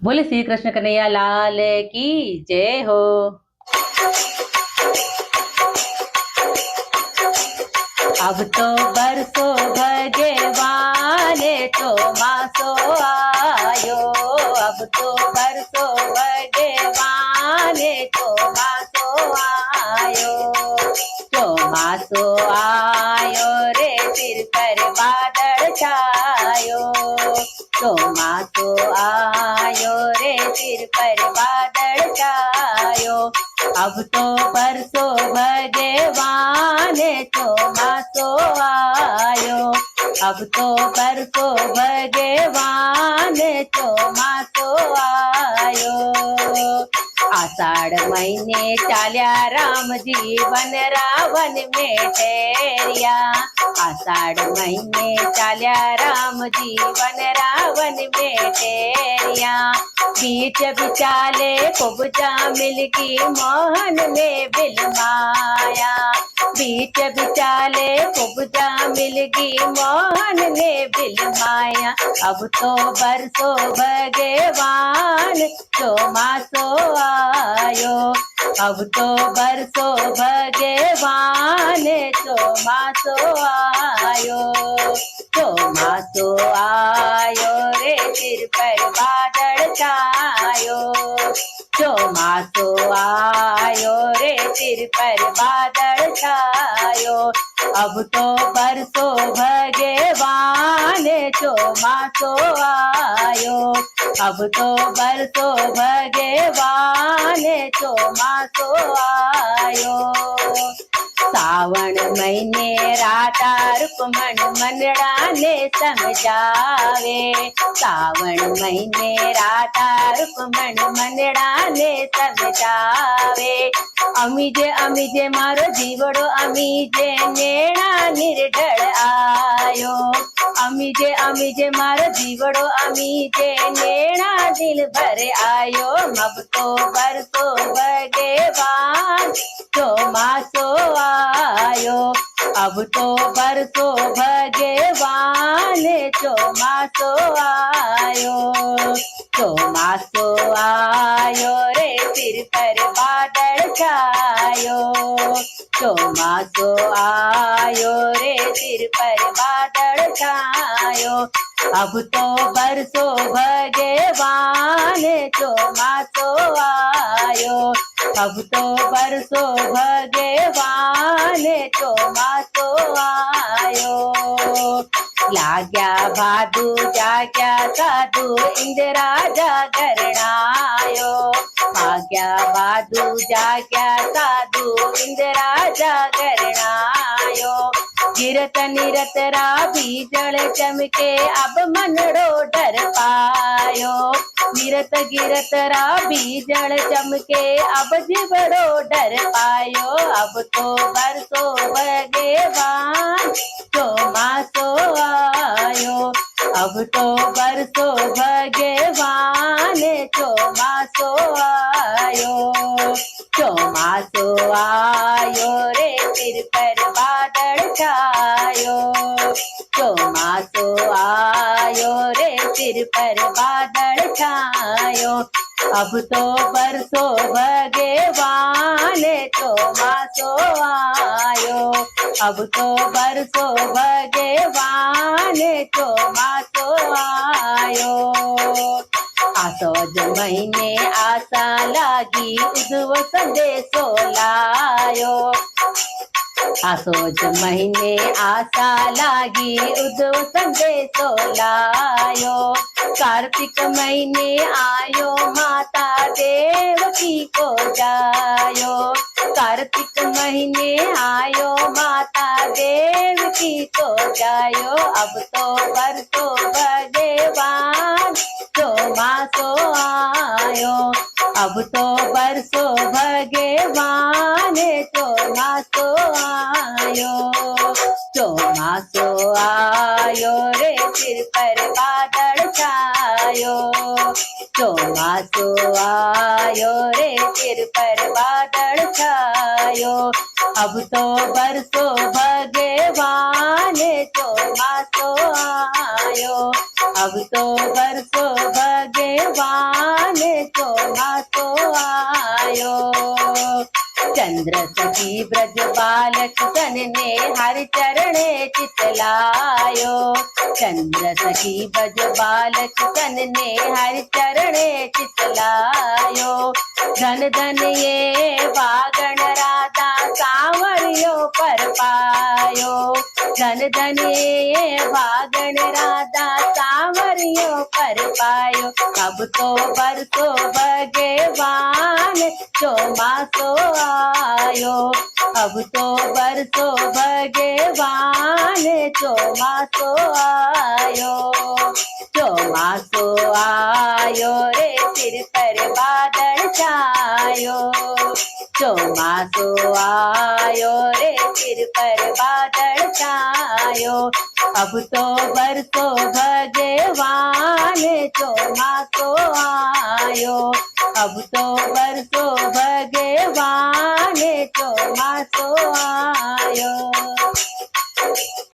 बोले श्री कृष्ण कन्हैया लाल की जय हो। अब तो बरसो भगवान चौमासो आयो। अब तो बरसो भगवान चौमासो आयो। चौमासो आयो रे सिर पर बादल छायो। चौमासो आयो रे सिर पर बादल छायो। अब तो बरसो भगवान चौमासो आयो। अब तो बरसो भगवान चौमासो आयो। आषाढ़ महीने चाल्या राम जी वन रावण में ठहरिया। आषाढ़ महीने चाल्या राम जी वन रावण में ठहरिया। बीच बिचाले कुबजा मिलगी मोहन में बिलमाया। बीच बिचाले कुबजा मिलगी मोहन में बिलमाया। अब तो बरसो भगवान चौमासो आयो। अब तो बरसो भगवान चौमासो आयो। चौमासो आयो रे सिर पर बादल छायो। चौमासो आयो रे सिर पर बादल छायो। अब तो बरसो भगवान चौमासो आयो। अब तो बरसो भगवान चौमासो आयो। सावन महीने राधा रुक्मण मनड़ा ने समझावे। सावन महीने राधा रुक्मण मनड़ा ने समझावे। अमीजे अमीजे मारो जीवड़ो अमीजे नेणा निर्ढळ आयो। अमीजे अमीजे मारो जीवड़ो अमीजे नेणा दिल भर आयो। अब तो बरसो भगवान चौमासो आयो। अब तो बरसो भगवान चौमासो आयो। चौमासो आयो रे सिर पर बादल छायो। चौमासो आयो रे सिर पर बादल छायो। अब तो बरसो भगवान चौमासो आयो। अब तो बरसो भगवान चौमासो आयो। लाग्या भादु जाग्या साधु इंदिरा जागरणायो। भाग्या भादु जाग्या साधु इंदिरा जागरणायो। गिरत निरत रा बीजल चमके अब मनड़ो डर पायो। गिरत गिरत रा बीजल चमके अब जिबड़ो डर पायो। अब तो बरसो भगवान चौमासो आयो। अब तो बरसो भगवान चौमासो आयो। चौमासो आयो रे सिर पर बादल छायो। चौमासो आयो रे सिर पर बादल छायो। अब तो बरसो भगवान चौमासो आयो। अब तो बरसो भगवान चौमासो आयो। आसोज महीने आशा लागी उद्व संदेशो लायो। आसोज महीने आशा लागी उद्व संदेशो लायो। कार्तिक महीने आयो माता देवकी को जायो। कार्तिक महीने आयो माता देवकी को जायो। अब तो बरसो भगवान चौमासो आयो। अब तो बरसो भगवान चौमासो आयो। चौमासो आयो रे सिर पर बादल छायो। चौमासो आयो रे सिर पर बादल छायो। अब तो बरसो भगवान चौमासो आयो। अब तो बरसो भगवान चौमासो आयो। चंद्र सखी ब्रज बालक सन ने हर चरणे चितलायो। चंद्र सखी ब्रज बालक सन ने हर चरणे चितलायो। धन धन ये बागण राधा सांवरियो पर पायो। धन धन ये बागण राधा सांवरियो पर पायो। अब तो बरसो भगवान चौमासो आयो। अब तो बरसो भगवान चौमासो आयो। चौमासो आयो रे सिर पर बादल छायो। चौमासो आयो रे सिर पर बादल छायो। अब तो बरसो भगवान चौमासो आयो। अब तो बरसो भगवान चौमासो आयो।